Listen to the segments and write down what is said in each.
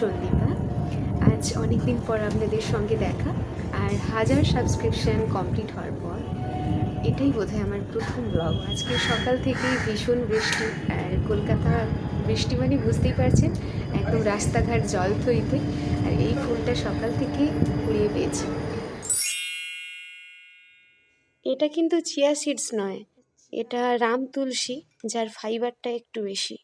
সন্দীপা। আজ অনেক দিন পর আপনাদের সঙ্গে দেখা, আর 1000 সাবস্ক্রিপশন কমপ্লিট হওয়ার পর এটাই বোধহয় আমার প্রথম ব্লগ। আজকে সকাল থেকেই ভীষণ বৃষ্টি, আর কলকাতা বৃষ্টি মানে বুঝতেই পারছেন, একদম রাস্তাঘাট জল থই থই। আর এই ফুলটা সকাল থেকেই কুড়িয়ে পেয়েছি। এটা কিন্তু চিয়া সিডস নয়, এটা রাম তুলসী, যার ফাইবারটা একটু বেশি।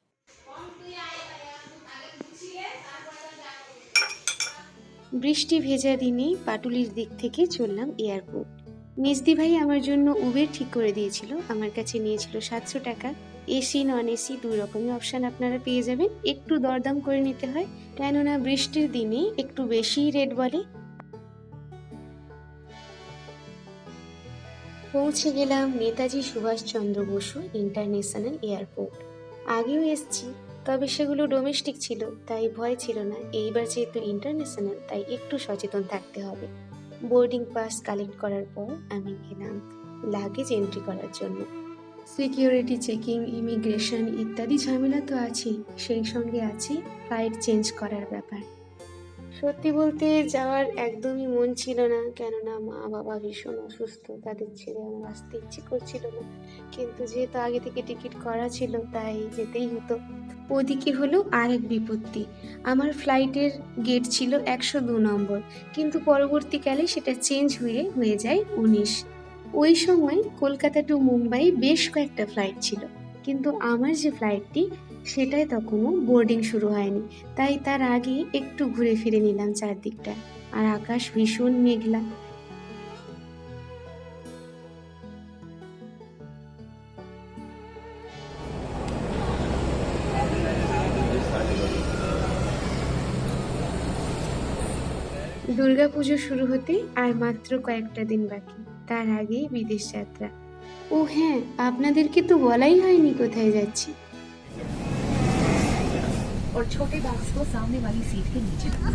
বৃষ্টি ভেজা দিনেই পাটুলির দিক থেকে চললাম এয়ারপোর্ট। মেজদি ভাই আমার জন্য উবের ঠিক করে দিয়েছিল। আমার কাছে নিয়েছিল 700 টাকা। এসি নন এসি দুই রকমের অপশান আপনারা পেয়ে যাবেন। একটু দরদাম করে নিতে হয়, কেননা বৃষ্টির দিনে একটু বেশিই রেট বলে। পৌঁছে গেলাম নেতাজি সুভাষচন্দ্র বসু ইন্টারন্যাশনাল এয়ারপোর্ট। আগেও এসছি, তবে সেগুলো ডোমেস্টিক ছিল, তাই ভয় ছিল না। এইবার যেহেতু ইন্টারন্যাশনাল, তাই একটু সচেতন থাকতে হবে। বোর্ডিং পাস কালেক্ট করার পর আমি গেলাম লাগেজ এন্ট্রি করার জন্য। সিকিউরিটি চেকিং, ইমিগ্রেশন ইত্যাদি ঝামেলা তো আছেই, সেই সঙ্গে আছে ফ্লাইট চেঞ্জ করার ব্যাপার। সত্যি বলতে যাওয়ার একদমই মন ছিল না, কেননা মা বাবা ভীষণ অসুস্থ, তাদের ছেড়ে আমার আসতে ইচ্ছে করছিল না। কিন্তু যেহেতু আগে থেকে টিকিট করা ছিল, তাই যেতেই হতো। ওদিকে হলো আর এক বিপত্তি। আমার ফ্লাইটের গেট ছিল 102 নম্বর, কিন্তু পরবর্তীকালে সেটা চেঞ্জ হয়ে যায় 19। ওই সময় কলকাতা টু মুম্বাই বেশ কয়েকটা ফ্লাইট ছিল, কিন্তু আমার যে ফ্লাইটটি সেটাই তখনও বোর্ডিং শুরু হয়নি। তাই তার আগে একটু ঘুরে ফিরে নিলাম চারদিকটা। আর আকাশ ভীষণ মেঘলা। দুর্গাপুজো শুরু হতে আর মাত্র কয়েকটা দিন বাকি, তার আগেই বিদেশ যাত্রা। ও হ্যাঁ, আপনাদেরকে তো বলাই হয়নি কোথায় যাচ্ছি। और छोटे बैग्स को सामने वाली सीट के नीचे रखना।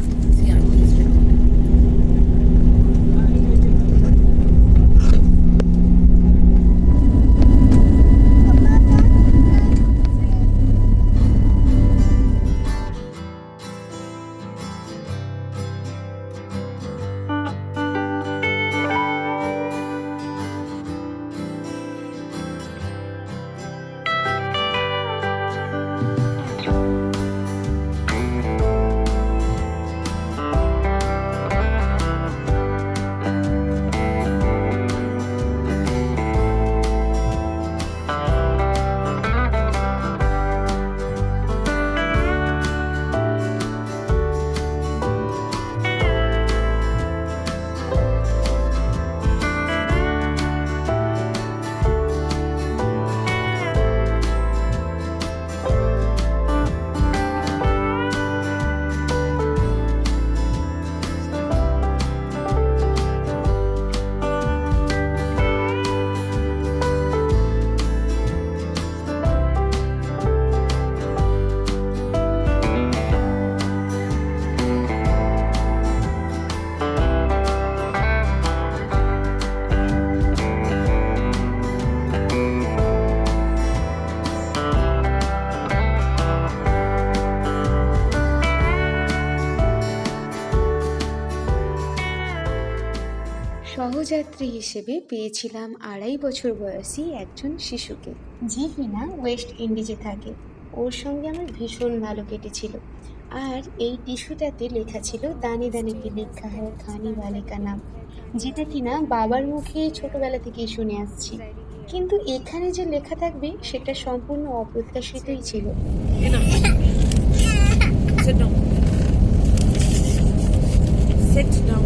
সহযাত্রী হিসেবে পেয়েছিলাম 2.5 বছর বয়সী একজন শিশুকে, যে কিনা ওয়েস্ট ইন্ডিজে থাকে। ওর সঙ্গে আমার ভীষণ ভালো কেটেছিল। আর এই টিস্যুটাতে লেখা ছিল দানে দানে পে লেখা হ্যায় খানে ওয়ালে কা নাম, যেটা কিনা বাবার মুখে ছোটবেলা থেকেই শুনে আসছি। কিন্তু এখানে যে লেখা থাকবে সেটা সম্পূর্ণ অপ্রত্যাশিতই ছিল। Sit down. Sit down.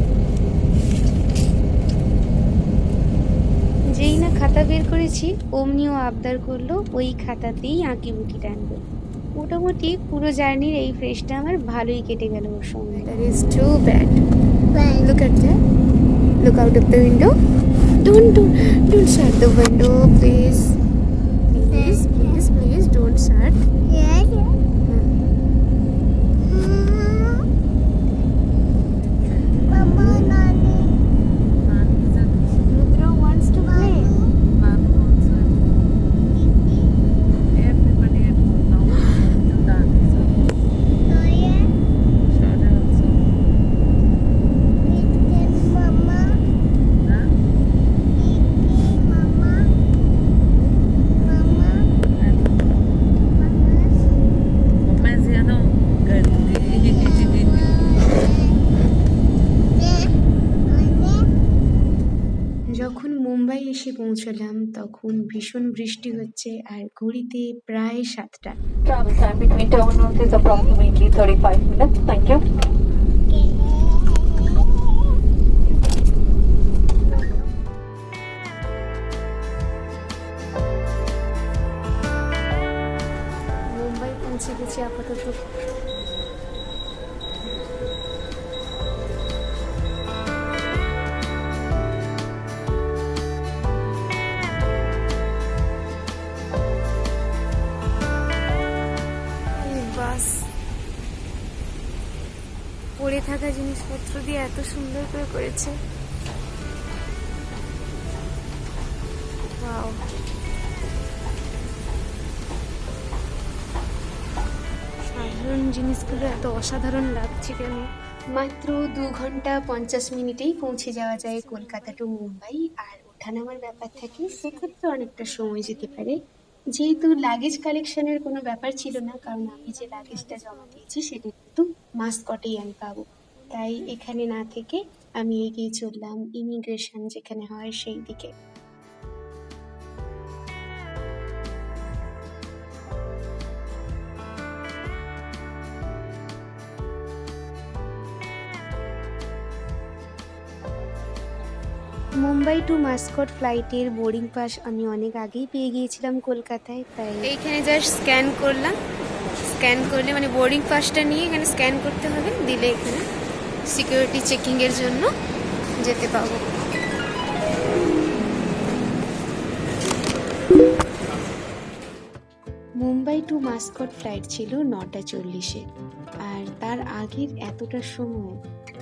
যেই না খাতা বের করেছি, অমনিও আবদার করলো ওই খাতাতেই আঁকি বুকি টানবে। মোটামুটি পুরো জার্নির এই ফ্রেশটা আমার ভালোই কেটে গেল ওর সঙ্গে। That is too bad. Look at that, look out of the window. Don't shut the window please, please don't shut. Rudra wants to play. Everybody at home now. এসে পৌঁছলাম তখন ভীষণ বৃষ্টি হচ্ছে আর ঘড়িতে প্রায় 7টা। Travel time between terminals is approximately 35 minutes. Thank you. Mumbai পৌঁছে গেছি আপাতত। বাস পড়ে থাকা জিনিসপত্র দিয়ে এত সুন্দর করে করেছে। ওয়াও, সাধারণ জিনিসগুলো এত অসাধারণ লাগছে কেন। মাত্র 2 ঘন্টা 50 মিনিটেই পৌঁছে যাওয়া যায় কলকাতা টু মুম্বাই। আর ওঠানামার ব্যাপার থাকে, সেক্ষেত্রে অনেকটা সময় যেতে পারে। যেহেতু লাগেজ কালেকশনের কোনো ব্যাপার ছিল না, কারণ আমি যে লাগেজটা জমা দিয়েছি সেটা কিন্তু মাস্কটেই আমি পাবো, তাই এখানে না থেকে আমি এগিয়ে চললাম ইমিগ্রেশন যেখানে হয় সেই দিকে। মুম্বাই টু মাস্কট ফ্লাইটের বোর্ডিং পাস আমি অনেক আগেই পেয়ে গিয়েছিলাম কলকাতায়, তাই এইখানে জাস্ট স্ক্যান করলাম। স্ক্যান করলে মানে বোর্ডিং পাসটা নিয়ে এখানে স্ক্যান করতে হবে, দিলে এখানে সিকিউরিটি চেকিংয়ের জন্য যেতে পাবো। মুম্বাই টু মাস্কট ফ্লাইট ছিল 9টা 40-এ, আর তার আগের এতটা সময়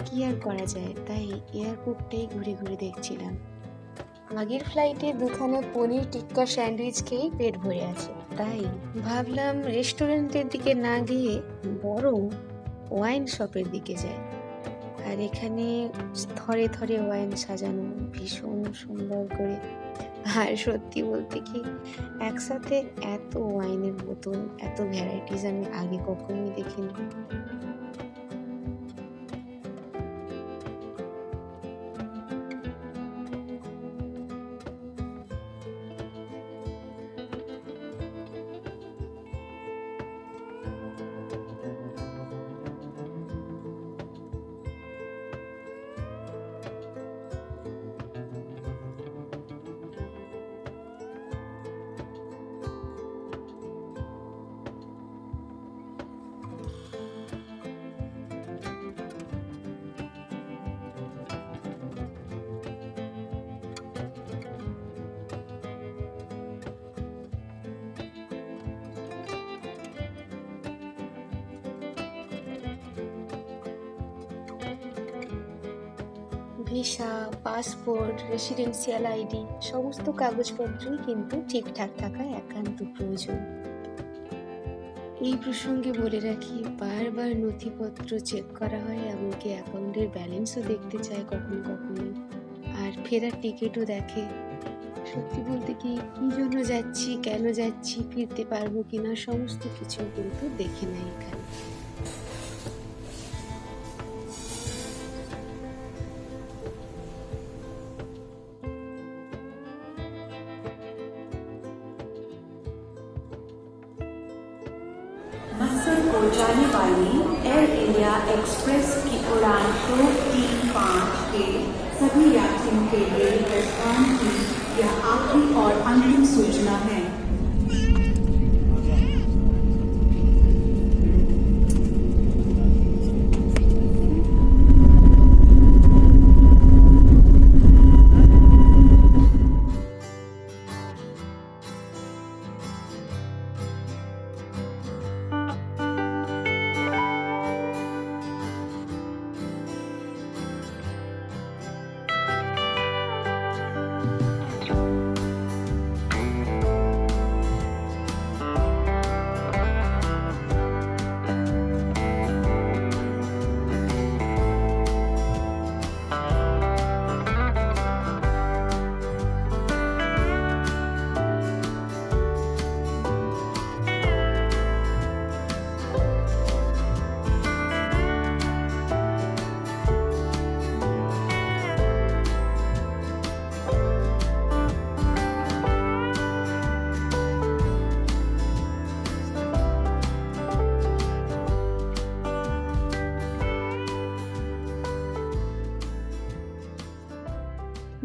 কি আর করা যায়, তাই এয়ারপোর্টটাই ঘুরে ঘুরে দেখছিলাম। আগের ফ্লাইটে 2খানা পনির টিক্কা স্যান্ডউইচ খেয়ে পেট ভরে আছে, তাই ভাবলাম রেস্টুরেন্টের দিকে না গিয়ে বরং ওয়াইন শপের দিকে যাই। আর এখানে থরে থরে ওয়াইন সাজানো ভীষণ সুন্দর করে। আর সত্যি বলতে কি, একসাথে এত ওয়াইনের বোতল, এত ভ্যারাইটিস আমি আগে কখনোই দেখিনি। ভিসা, পাসপোর্ট, রেসিডেন্সিয়াল আইডি সমস্ত কাগজপত্রই কিন্তু ঠিকঠাক থাকা একান্ত প্রয়োজন। এই প্রসঙ্গে বলে রাখি, বারবার নথিপত্র চেক করা হয়, এমনকি অ্যাকাউন্টের ব্যালেন্সও দেখতে চায় কখনো কখনো, আর ফেরার টিকিটও দেখে। সত্যি বলতে কি, কি জন্য যাচ্ছি, কেন যাচ্ছি, ফিরতে পারবো কিনা, সমস্ত কিছু কিন্তু দেখে নেয় এখানে। मकसद को जाने वाली एयर इंडिया एक्सप्रेस की उड़ान 235 के सभी यात्रियों के लिए प्लेटफॉर्म की यह आखिरी और अंतिम सूचना है।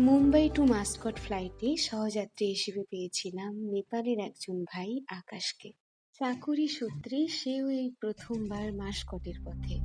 মুম্বাই টু মাস্কট ফ্লাইটে সহযাত্রী হিসেবে পেয়েছিলাম নেপালের একজন ভাই আকাশকে। চাকুরি সূত্রে সেও এই প্রথমবার মাস্কটের পথে।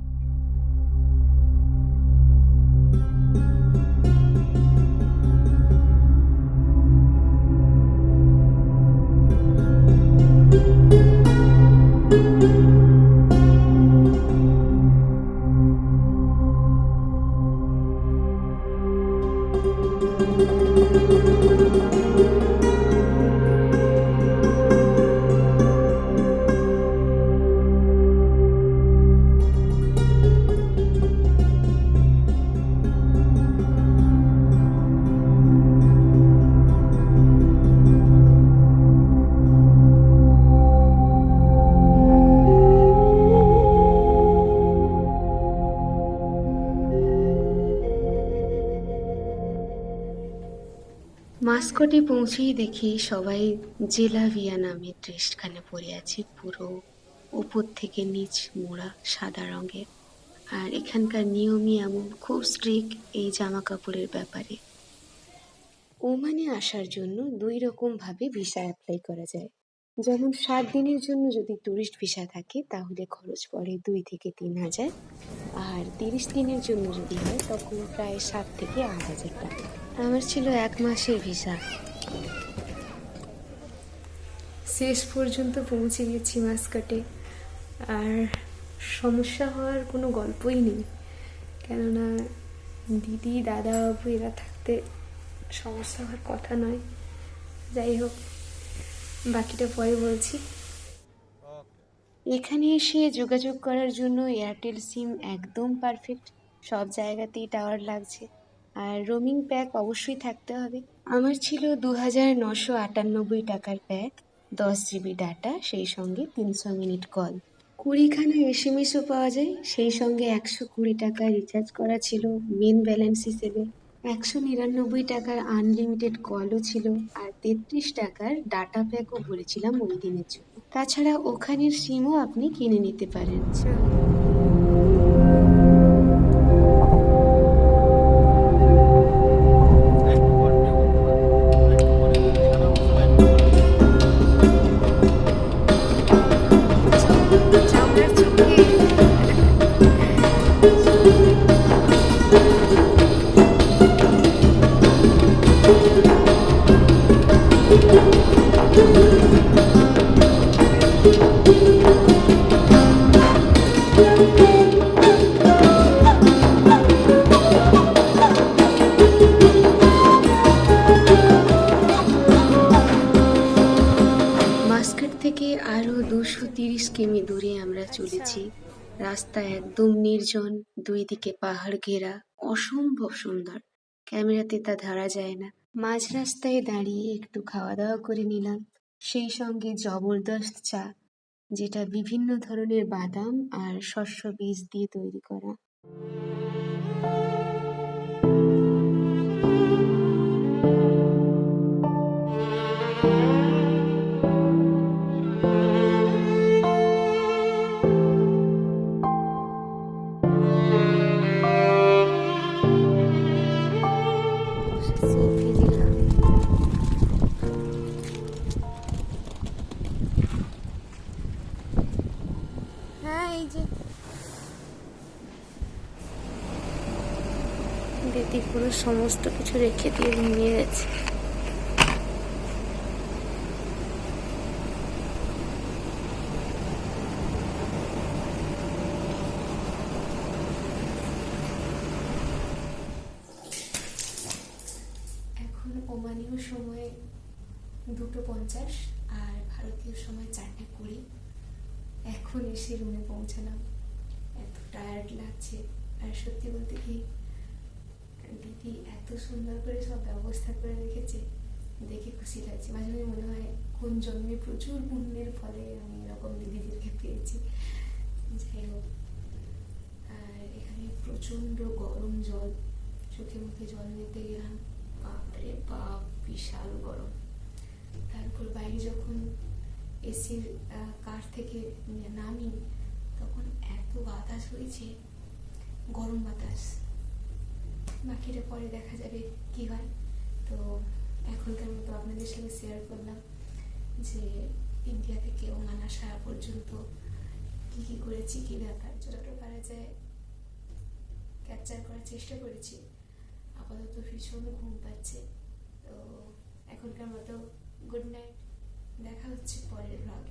মাস্কটে পৌঁছেই দেখি সবাই জেলাভিয়া নামের ড্রেসখানে পরে আছে, পুরো উপর থেকে নিচ মোড়া সাদা রঙের। আর এখানকার নিয়মই এমন, খুব স্ট্রিক্ট এই জামা কাপড়ের ব্যাপারে। ওমানে আসার জন্য 2 রকম ভাবে ভিসা অ্যাপ্লাই করা যায়। যেমন 7 দিনের জন্য যদি ট্যুরিস্ট ভিসা থাকে তাহলে খরচ পড়ে 2 থেকে 3,000, আর 30 দিনের জন্য যদি হয় তখন প্রায় 7 থেকে 8,000 টাকা। আমার ছিল 1 মাসের ভিসা। শেষ পর্যন্ত পৌঁছে গেছি মাস্কটে, আর সমস্যা হওয়ার কোনো গল্পই নেই, কেননা দিদি দাদা বাবু এরা থাকতে সমস্যা হওয়ার কথা নয়। যাই হোক, বাকিটা পরে বলছি। এখানে এসে যোগাযোগ করার জন্য এয়ারটেল সিম একদম পারফেক্ট, সব জায়গাতেই টাওয়ার লাগছে, আর রোমিং প্যাক অবশ্যই থাকতে হবে। আমার ছিল 2,998 টাকার প্যাক, 10 জিবি ডাটা, সেই সঙ্গে 300 মিনিট কল, 20খানা এসএমএসও পাওয়া যায়, সেই সঙ্গে 120 টাকা রিচার্জ করা ছিল মেন ব্যালেন্স হিসেবে, 199 টাকার আনলিমিটেড কলও ছিল, আর 33 টাকার ডাটা প্যাকও ভরেছিলাম ওই দিনের জন্য। তাছাড়া ওখানের সিমও আপনি কিনে নিতে পারেন। মাস্কট থেকে আরো 230 কিমি দূরে আমরা চলেছি। রাস্তা একদম নির্জন, 2 দিকে পাহাড় ঘেরা, অসম্ভব সুন্দর, ক্যামেরাতে তা ধরা যায় না। মাঝ রাস্তায় দাঁড়িয়ে একটু খাওয়া দাওয়া করে নিলাম, সেই সঙ্গে জবরদস্ত চা, যেটা বিভিন্ন ধরনের বাদাম আর শস্য বীজ দিয়ে তৈরি করা। হ্যাঁ, এই যে দিদি পুরো সমস্ত কিছু রেখে দিয়ে ঘুমিয়ে গেছে। এখন ওমানীয় সময় 2:50 আর ভারতীয় সময় 4:20। এখন এসে রুমে পৌঁছালাম, এত টায়ার্ড লাগছে। আর সত্যি বলতে কি, দিদি এত সুন্দর করে সব ব্যবস্থা করে রেখেছে, দেখে খুশি লাগছে। মাঝে মাঝে মনে হয় কোন জন্মে প্রচুর পুণ্যের ফলে আমি এরকম দিদিদেরকে পেয়েছি। যাই হোক, আর এখানে প্রচণ্ড গরম জল, চোখে মুখে জল নিতে গেলাম, বাপরে বাপ, বিশাল গরম। তারপর বাইরে যখন এসির কার থেকে নামি তখন এত বাতাস হয়েছে, গরম বাতাস। বাকিটা পরে দেখা যাবে কি হয়। তো এখনকার মতো আপনাদের সঙ্গে শেয়ার করলাম যে ইন্ডিয়া থেকে ওমান আসা পর্যন্ত কী কী করেছি, কী ব্যাপার, যতটা পারা যায় ক্যাপচার করার চেষ্টা করেছি। আপাতত ভীষণ ঘুম পাচ্ছে, তো এখনকার মতো গুড নাইট, দেখা হচ্ছে পরের ব্লগে।